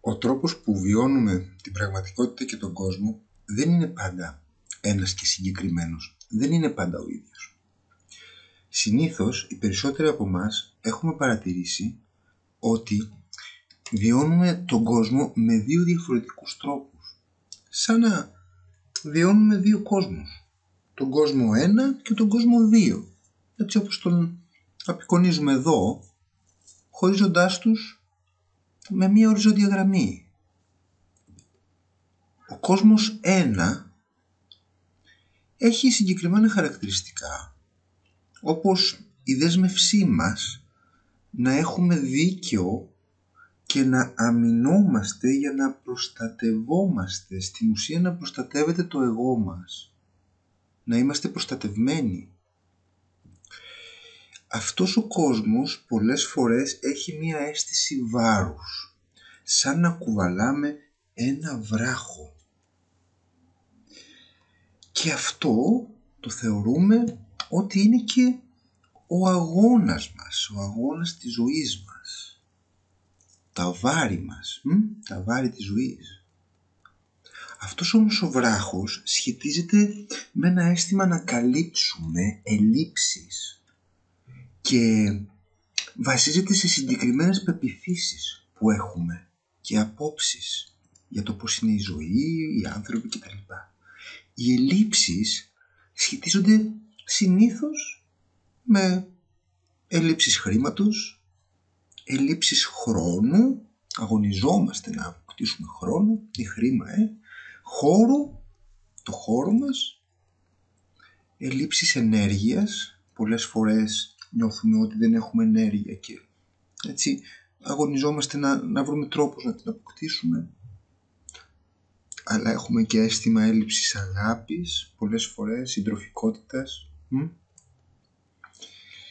Ο τρόπος που βιώνουμε την πραγματικότητα και τον κόσμο δεν είναι πάντα ένας και συγκεκριμένος. Δεν είναι πάντα ο ίδιος. Συνήθως οι περισσότεροι από εμάς έχουμε παρατηρήσει ότι βιώνουμε τον κόσμο με δύο διαφορετικούς τρόπους. Σαν να βιώνουμε δύο κόσμους. Τον κόσμο 1 και τον κόσμο 2. Έτσι όπως τον απεικονίζουμε εδώ, χωρίζοντάς τους με μία οριζόντια γραμμή. Ο κόσμος 1 έχει συγκεκριμένα χαρακτηριστικά, όπως η δέσμευσή μας να έχουμε δίκαιο και να αμυνόμαστε για να προστατευόμαστε, στην ουσία να προστατεύεται το εγώ μας, να είμαστε προστατευμένοι. Αυτός ο κόσμος πολλές φορές έχει μία αίσθηση βάρους, σαν να κουβαλάμε ένα βράχο. Και αυτό το θεωρούμε ότι είναι και ο αγώνας μας, ο αγώνας της ζωής μας. Τα βάρη μας, τα βάρη της ζωής. Αυτός όμως ο βράχος σχετίζεται με ένα αίσθημα να καλύψουμε ελλείψεις και βασίζεται σε συγκεκριμένες πεποιθήσεις που έχουμε και απόψεις για το πώς είναι η ζωή, οι άνθρωποι κτλ. Οι ελλείψεις σχετίζονται συνήθως με ελλείψεις χρήματος, ελλείψεις χρόνου, αγωνιζόμαστε να αποκτήσουμε χρόνο ή χρήμα, χώρου, το χώρο μας, ελλείψεις ενέργειας, πολλές φορές νιώθουμε ότι δεν έχουμε ενέργεια και έτσι αγωνιζόμαστε να βρούμε τρόπους να την αποκτήσουμε. Αλλά έχουμε και αίσθημα έλλειψης αγάπης, πολλές φορές συντροφικότητας.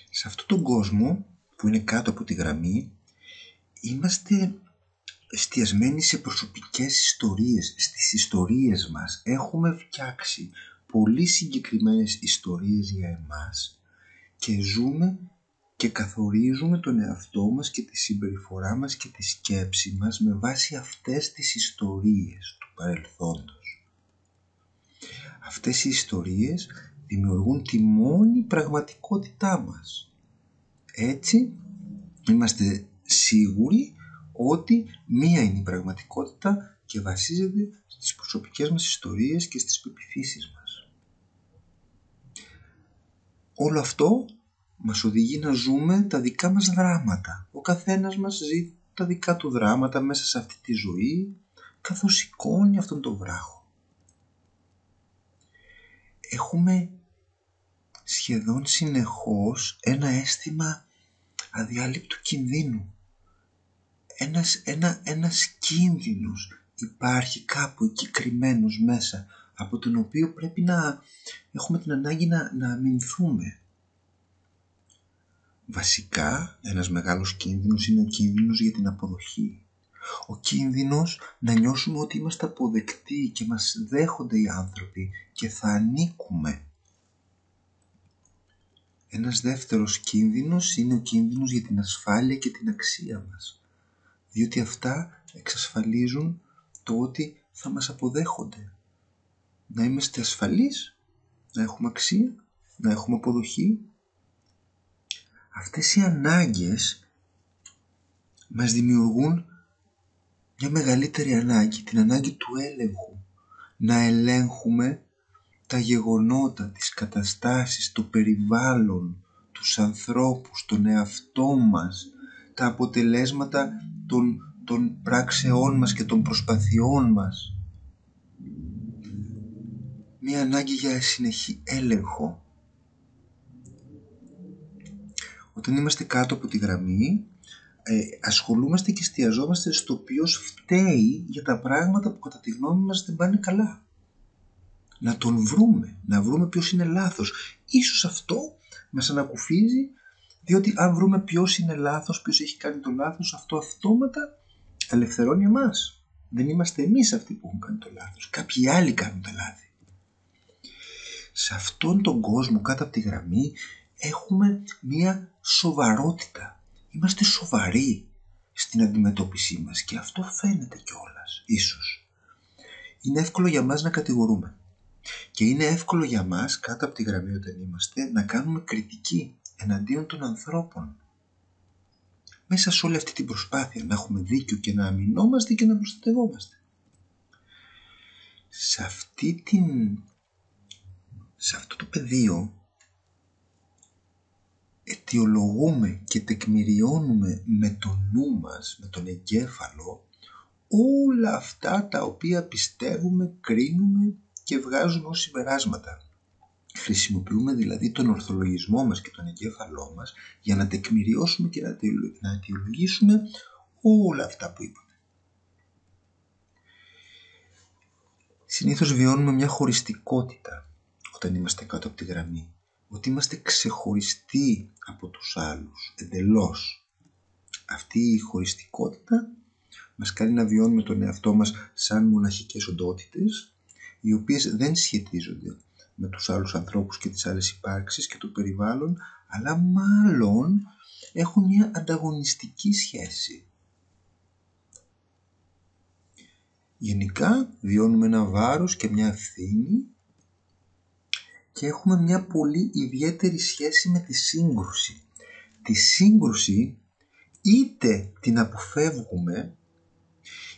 Σε αυτόν τον κόσμο που είναι κάτω από τη γραμμή, είμαστε εστιασμένοι σε προσωπικές ιστορίες. Στις ιστορίες μας έχουμε φτιάξει πολύ συγκεκριμένες ιστορίες για εμάς και ζούμε και καθορίζουμε τον εαυτό μας και τη συμπεριφορά μας και τη σκέψη μας με βάση αυτές τις ιστορίες του παρελθόντος. Αυτές οι ιστορίες δημιουργούν τη μόνη πραγματικότητά μας. Έτσι είμαστε σίγουροι ότι μία είναι η πραγματικότητα και βασίζεται στις προσωπικές μας ιστορίες και στις πεποιθήσεις μας. Όλο αυτό μας οδηγεί να ζούμε τα δικά μας δράματα. Ο καθένας μας ζει τα δικά του δράματα μέσα σε αυτή τη ζωή, καθώς σηκώνει αυτόν τον βράχο. Έχουμε σχεδόν συνεχώς ένα αίσθημα αδιάλειπτου κινδύνου. Ένας κίνδυνος υπάρχει κάπου εκεί κρυμμένος μέσα, από τον οποίο πρέπει να έχουμε την ανάγκη να αμυνθούμε. Βασικά, ένας μεγάλος κίνδυνος είναι ο κίνδυνος για την αποδοχή. Ο κίνδυνος να νιώσουμε ότι είμαστε αποδεκτοί και μας δέχονται οι άνθρωποι και θα ανήκουμε. Ένας δεύτερος κίνδυνος είναι ο κίνδυνος για την ασφάλεια και την αξία μας, διότι αυτά εξασφαλίζουν το ότι θα μας αποδέχονται. Να είμαστε ασφαλείς, να έχουμε αξία, να έχουμε αποδοχή. Αυτές οι ανάγκες μας δημιουργούν μια μεγαλύτερη ανάγκη, την ανάγκη του έλεγχου. Να ελέγχουμε τα γεγονότα, τις καταστάσεις, το περιβάλλον, τους ανθρώπους, τον εαυτό μας, τα αποτελέσματα των πράξεών μας και των προσπαθειών μας. Μια ανάγκη για συνεχή έλεγχο. Όταν είμαστε κάτω από τη γραμμή, ασχολούμαστε και εστιαζόμαστε στο ποιος φταίει για τα πράγματα που κατά τη γνώμη μας δεν πάνε καλά. Να τον βρούμε, να βρούμε ποιος είναι λάθος. Ίσως αυτό μας ανακουφίζει, διότι αν βρούμε ποιος είναι λάθος, ποιος έχει κάνει το λάθος, αυτό αυτόματα ελευθερώνει εμάς. Δεν είμαστε εμείς αυτοί που έχουν κάνει το λάθος. Κάποιοι άλλοι κάνουν τα λάθη. Σε αυτόν τον κόσμο κάτω από τη γραμμή έχουμε μία σοβαρότητα. Είμαστε σοβαροί. στην αντιμετώπιση μας και αυτό φαίνεται κιόλας, ίσως. Είναι εύκολο για μας να κατηγορούμε και είναι εύκολο για μας κάτω από τη γραμμή όταν είμαστε να κάνουμε κριτική εναντίον των ανθρώπων. Μέσα σε όλη αυτή την προσπάθεια να έχουμε δίκιο και να αμυνόμαστε και να προστατευόμαστε. Σε αυτό το πεδίο αιτιολογούμε και τεκμηριώνουμε με το νου μας, με τον εγκέφαλο, όλα αυτά τα οποία πιστεύουμε, κρίνουμε και βγάζουμε ως συμπεράσματα. Χρησιμοποιούμε δηλαδή τον ορθολογισμό μας και τον εγκέφαλό μας για να τεκμηριώσουμε και να αιτιολογήσουμε όλα αυτά που είπαμε. Συνήθως βιώνουμε μια χωριστικότητα όταν είμαστε κάτω από τη γραμμή. Ότι είμαστε ξεχωριστοί από τους άλλους, εντελώς. Αυτή η χωριστικότητα μας κάνει να βιώνουμε τον εαυτό μας σαν μοναχικές οντότητες, οι οποίες δεν σχετίζονται με τους άλλους ανθρώπους και τις άλλες υπάρξεις και το περιβάλλον, αλλά μάλλον έχουν μια ανταγωνιστική σχέση. Γενικά βιώνουμε ένα βάρος και μια ευθύνη και έχουμε μια πολύ ιδιαίτερη σχέση με τη σύγκρουση. Τη σύγκρουση είτε την αποφεύγουμε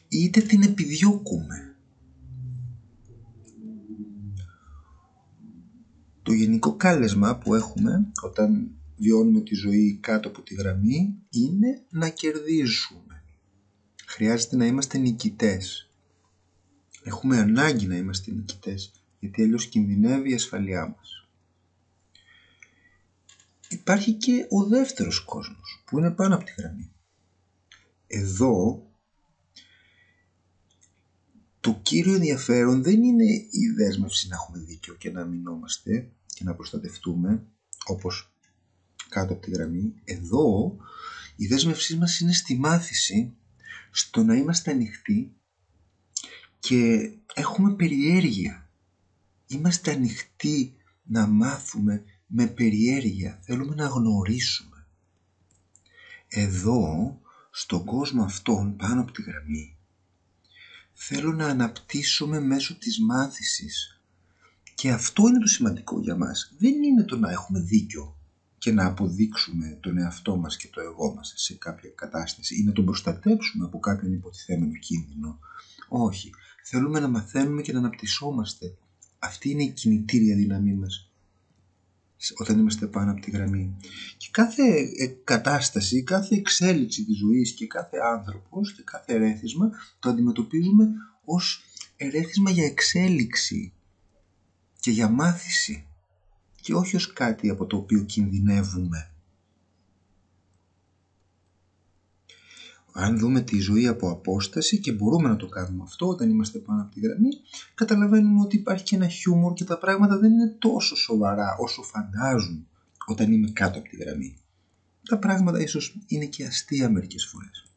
είτε την επιδιώκουμε. Το γενικό κάλεσμα που έχουμε όταν βιώνουμε τη ζωή κάτω από τη γραμμή είναι να κερδίσουμε. Χρειάζεται να είμαστε νικητές. Έχουμε ανάγκη να είμαστε νικητές, γιατί αλλιώς κινδυνεύει η ασφαλειά μας. Υπάρχει και ο δεύτερος κόσμος, που είναι πάνω από τη γραμμή. Εδώ, το κύριο ενδιαφέρον δεν είναι η δέσμευση να έχουμε δίκιο και να αμυνόμαστε και να προστατευτούμε, όπως κάτω από τη γραμμή. Εδώ, η δέσμευσή μας είναι στη μάθηση, στο να είμαστε ανοιχτοί και έχουμε περιέργεια. Είμαστε ανοιχτοί να μάθουμε με περιέργεια. Θέλουμε να γνωρίσουμε. Εδώ, στον κόσμο αυτόν πάνω από τη γραμμή, θέλω να αναπτύσσουμε μέσω της μάθησης. Και αυτό είναι το σημαντικό για μας. Δεν είναι το να έχουμε δίκιο και να αποδείξουμε τον εαυτό μας και το εγώ μας σε κάποια κατάσταση ή να τον προστατέψουμε από κάποιον υποτιθέμενο κίνδυνο. Όχι. Θέλουμε να μαθαίνουμε και να αναπτυσσόμαστε. Αυτή είναι η κινητήρια δύναμή μας όταν είμαστε πάνω από τη γραμμή. Και κάθε κατάσταση, κάθε εξέλιξη της ζωής και κάθε άνθρωπος και κάθε ερέθισμα το αντιμετωπίζουμε ως ερέθισμα για εξέλιξη και για μάθηση και όχι ως κάτι από το οποίο κινδυνεύουμε. Αν δούμε τη ζωή από απόσταση, και μπορούμε να το κάνουμε αυτό όταν είμαστε πάνω από τη γραμμή, καταλαβαίνουμε ότι υπάρχει και ένα χιούμορ και τα πράγματα δεν είναι τόσο σοβαρά όσο φαντάζουν όταν είμαι κάτω από τη γραμμή. Τα πράγματα ίσως είναι και αστεία μερικές φορές.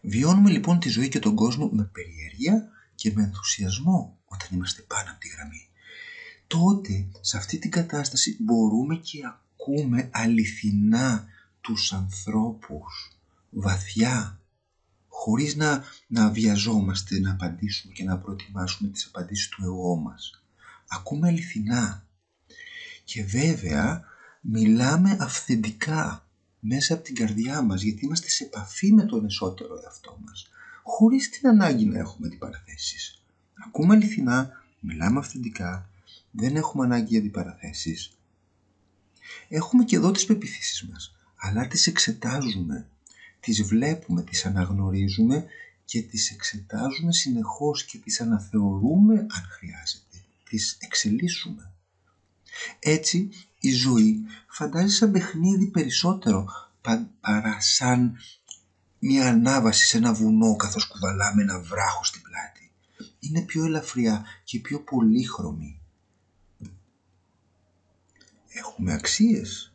Βιώνουμε λοιπόν τη ζωή και τον κόσμο με περιέργεια και με ενθουσιασμό όταν είμαστε πάνω από τη γραμμή. Τότε σε αυτή την κατάσταση μπορούμε και ακούμε αληθινά τους ανθρώπους βαθιά, χωρίς να βιαζόμαστε να απαντήσουμε και να προετοιμάσουμε τις απαντήσεις του εγώ μας. Ακούμε αληθινά και βέβαια μιλάμε αυθεντικά μέσα από την καρδιά μας, γιατί είμαστε σε επαφή με τον εσωτερικό εαυτό μας, χωρίς την ανάγκη να έχουμε αντιπαραθέσεις. Ακούμε αληθινά, μιλάμε αυθεντικά, δεν έχουμε ανάγκη για αντιπαραθέσεις. Έχουμε και εδώ τις πεποιθήσεις μας, αλλά τις εξετάζουμε, τις βλέπουμε, τις αναγνωρίζουμε και τις εξετάζουμε συνεχώς και τις αναθεωρούμε αν χρειάζεται, τις εξελίσσουμε. Έτσι η ζωή φαντάζει σαν παιχνίδι περισσότερο παρά σαν μια ανάβαση σε ένα βουνό καθώς κουβαλάμε ένα βράχο στην πλάτη. Είναι πιο ελαφριά και πιο πολύχρωμη. Έχουμε αξίες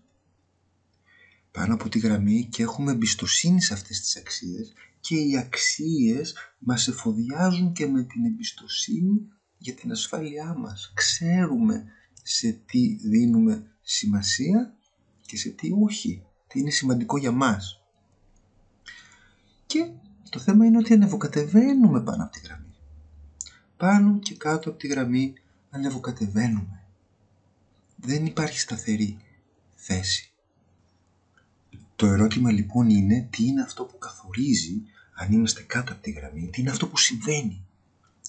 πάνω από τη γραμμή και έχουμε εμπιστοσύνη σε αυτές τις αξίες και οι αξίες μας εφοδιάζουν και με την εμπιστοσύνη για την ασφάλειά μας. Ξέρουμε σε τι δίνουμε σημασία και σε τι όχι, τι είναι σημαντικό για μας. Και το θέμα είναι ότι ανεβοκατεβαίνουμε πάνω από τη γραμμή. Πάνω και κάτω από τη γραμμή ανεβοκατεβαίνουμε. Δεν υπάρχει σταθερή θέση. Το ερώτημα λοιπόν είναι τι είναι αυτό που καθορίζει αν είμαστε κάτω από τη γραμμή, τι είναι αυτό που συμβαίνει.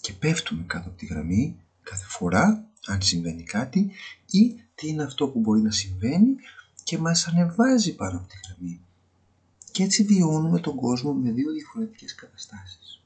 Και πέφτουμε κάτω από τη γραμμή κάθε φορά, αν συμβαίνει κάτι, ή τι είναι αυτό που μπορεί να συμβαίνει και μας ανεβάζει πάνω από τη γραμμή. Και έτσι βιώνουμε τον κόσμο με δύο διαφορετικές καταστάσεις.